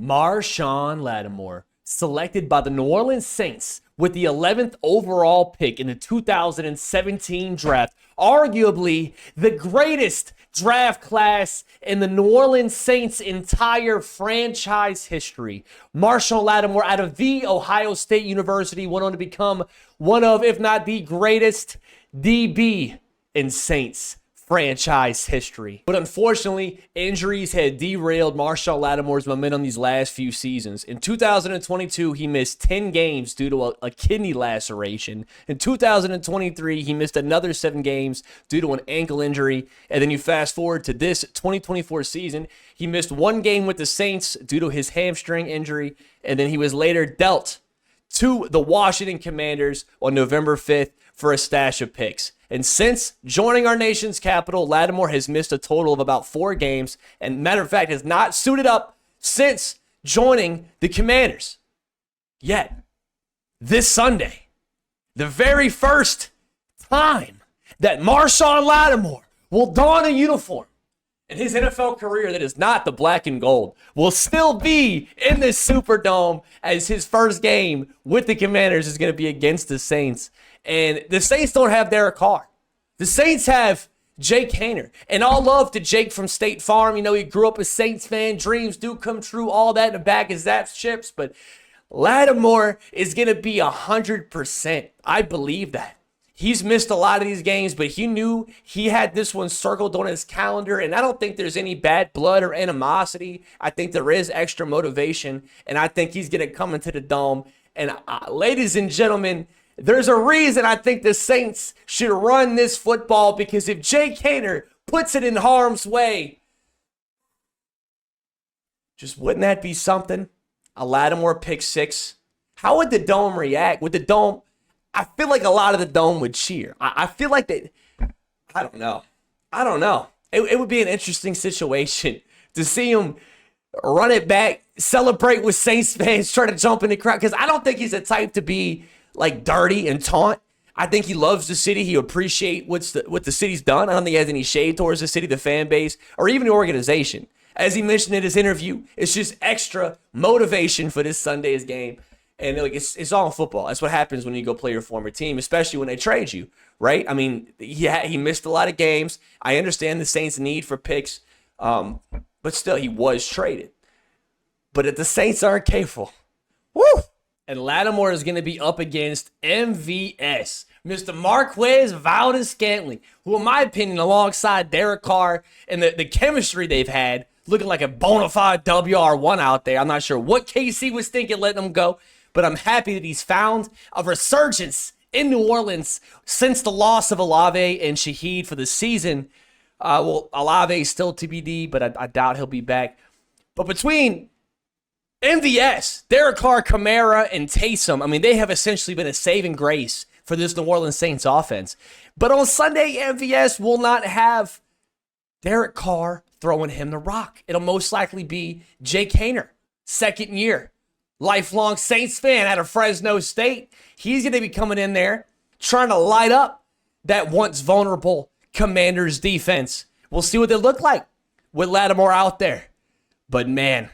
Marshon Lattimore, selected by the New Orleans Saints with the 11th overall pick in the 2017 draft. Arguably the greatest draft class in the New Orleans Saints' entire franchise history. Marshon Lattimore out of The Ohio State University went on to become one of, if not the greatest DB in Saints franchise history. But unfortunately, injuries had derailed Marshon Lattimore's momentum these last few seasons. In 2022, he missed 10 games due to a kidney laceration. In 2023, he missed another 7 games due to an ankle injury. And then you fast forward to this 2024 season, he missed 1 game with the Saints due to his hamstring injury. And then he was later dealt to the Washington Commanders on November 5th for a stash of picks. And since joining our nation's capital, Lattimore has missed a total of about 4 games, and matter of fact, has not suited up since joining the Commanders. Yet, this Sunday, the very first time that Marshon Lattimore will don a uniform in his NFL career that is not the black and gold, will still be in the Superdome, as his first game with the Commanders is going to be against the Saints. And the Saints don't have Derek Carr. The Saints have Jake Haener. And all love to Jake from State Farm. You know, he grew up a Saints fan. Dreams do come true. All that in the bag of Zap's chips. But Lattimore is going to be 100%. I believe that. He's missed a lot of these games, but he knew he had this one circled on his calendar. And I don't think there's any bad blood or animosity. I think there is extra motivation. And I think he's going to come into the Dome. And ladies and gentlemen, there's a reason I think the Saints should run this football, because if Jake Haener puts it in harm's way, just wouldn't that be something? A Lattimore pick 6. How would the Dome react? Would the Dome, I feel like a lot of the Dome would cheer. I feel like they, I don't know. It would be an interesting situation to see him run it back, celebrate with Saints fans, try to jump in the crowd, because I don't think he's the type to be like dirty and taunt. I think he loves the city. He appreciates what the city's done. I don't think he has any shade towards the city, the fan base, or even the organization. As he mentioned in his interview, it's just extra motivation for this Sunday's game. And like it's all in football. That's what happens when you go play your former team, especially when they trade you, right? I mean, he missed a lot of games. I understand the Saints' need for picks, but still, he was traded. But if the Saints aren't careful, woo! And Lattimore is going to be up against MVS, Mr. Marquez Valdes-Scantling, who, in my opinion, alongside Derek Carr and the chemistry they've had, looking like a bona fide WR1 out there. I'm not sure what KC was thinking letting him go, but I'm happy that he's found a resurgence in New Orleans since the loss of Olave and Shaheed for the season. Olave is still TBD, but I doubt he'll be back. But between MVS, Derek Carr, Kamara, and Taysom, I mean, they have essentially been a saving grace for this New Orleans Saints offense. But on Sunday, MVS will not have Derek Carr throwing him the rock. It'll most likely be Jake Haener, second year, lifelong Saints fan out of Fresno State. He's going to be coming in there trying to light up that once vulnerable Commanders defense. We'll see what they look like with Lattimore out there. But man,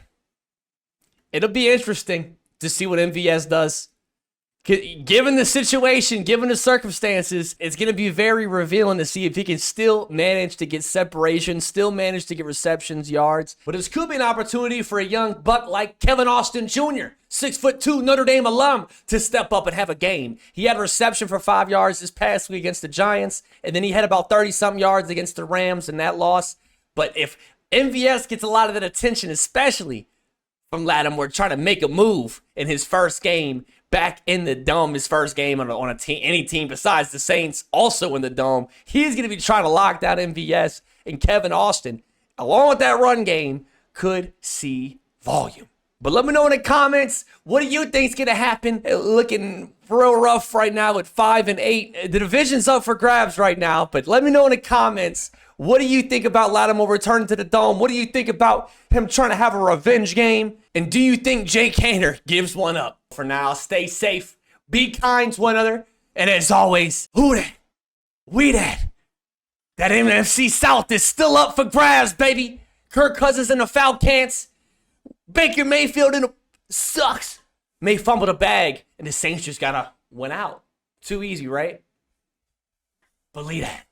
it'll be interesting to see what MVS does. Given the situation, given the circumstances, it's going to be very revealing to see if he can still manage to get separation, still manage to get receptions, yards. But this could be an opportunity for a young buck like Kevin Austin Jr., 6'2" Notre Dame alum, to step up and have a game. He had a reception for 5 yards this past week against the Giants, and then he had about 30-something yards against the Rams in that loss. But if MVS gets a lot of that attention, especially from Lattimore trying to make a move in his first game back in the Dome, his first game on a team, any team besides the Saints, also in the Dome, he's going to be trying to lock down MVS, and Kevin Austin, along with that run game, could see volume. But let me know in the comments, what do you think's going to happen? Looking real rough right now at 5-8. The division's up for grabs right now, but let me know in the comments, what do you think about Lattimore returning to the Dome? What do you think about him trying to have a revenge game? And do you think Jake Haener gives one up? For now, stay safe, be kind to one another, and as always, who dat? We dat. That NFC South is still up for grabs, baby. Kirk Cousins and the Falcons Baker Mayfield sucks. May fumble the bag, and the Saints just gotta win out. Too easy, right? Believe that.